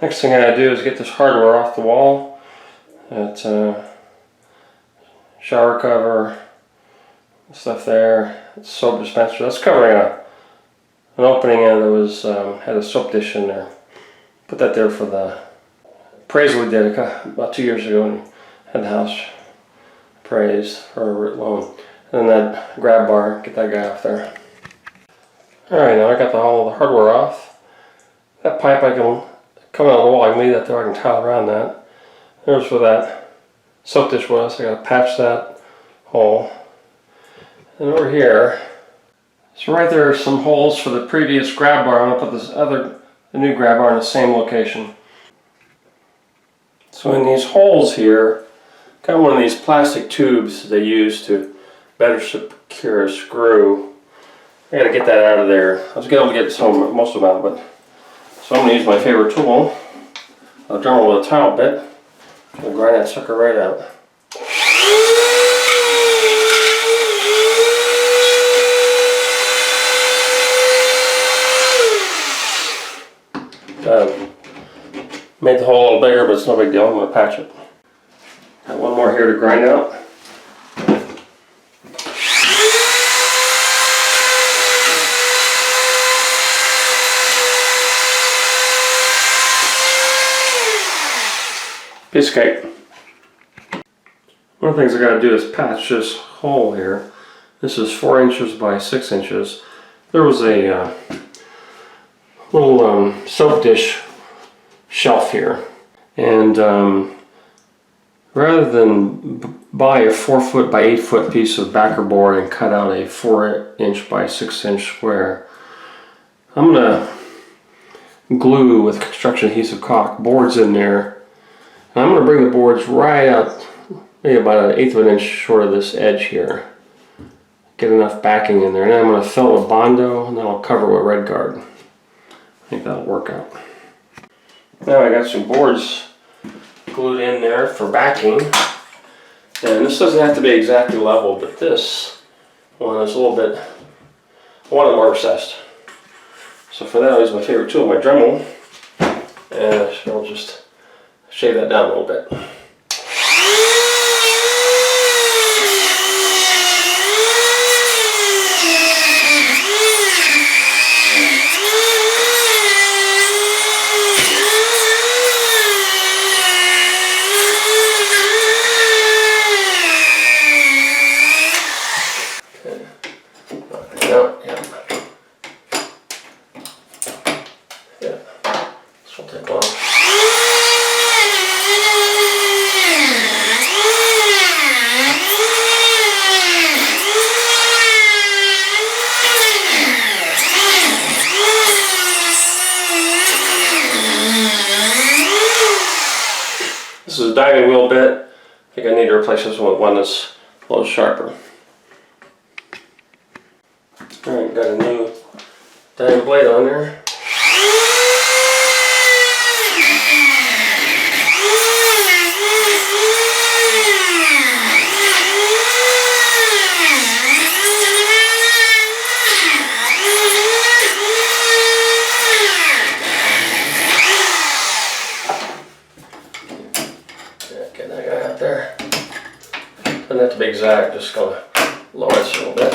Next thing I gotta do is get this hardware off the wall. That shower cover, stuff there, soap dispenser. That's covering an opening that was had a soap dish in there. Put that there for the appraisal we did about 2 years ago, and had the house appraised for a loan. And then that grab bar, get that guy off there. Alright, now I got all the hardware off. That pipe I can come out of the wall, I can leave that there, I can tile around that. There's where that soap dish was. I gotta patch that hole. And over here, so right there are some holes for the previous grab bar. I'm gonna put the new grab bar in the same location. So in these holes here, got one of these plastic tubes they use to better secure a screw. I gotta get that out of there. I was able to get most of them out, but so I'm gonna use my favorite tool, a Dremel with a tile bit. I'm gonna grind that sucker right out. Made the hole a little bigger, but it's no big deal. I'm gonna patch it. Got one more here to grind out. Piece of cake. One of the things I gotta do is patch this hole here. This is 4 inches by 6 inches. There was a little soap dish shelf here, and rather than buy a 4 foot by 8 foot piece of backer board and cut out a 4 inch by 6 inch square, I'm gonna glue with construction adhesive caulk boards in there. And I'm gonna bring the boards right out, maybe about 1/8 of an inch short of this edge here. Get enough backing in there, and then I'm gonna fill it with Bondo, and then I'll cover it with Red Guard. I think that'll work out. Now I got some boards glued in there for backing, and this doesn't have to be exactly level, but this one is a little bit, I want it more recessed. So for that I'll use my favorite tool, my Dremel, and I'll just shave that down a little bit. This is a diving wheel bit. I think I need to replace this one with one that's a little sharper. Alright, got a new diving blade on there. Get that guy out there. Doesn't have to be exact, just gonna lower this a little bit.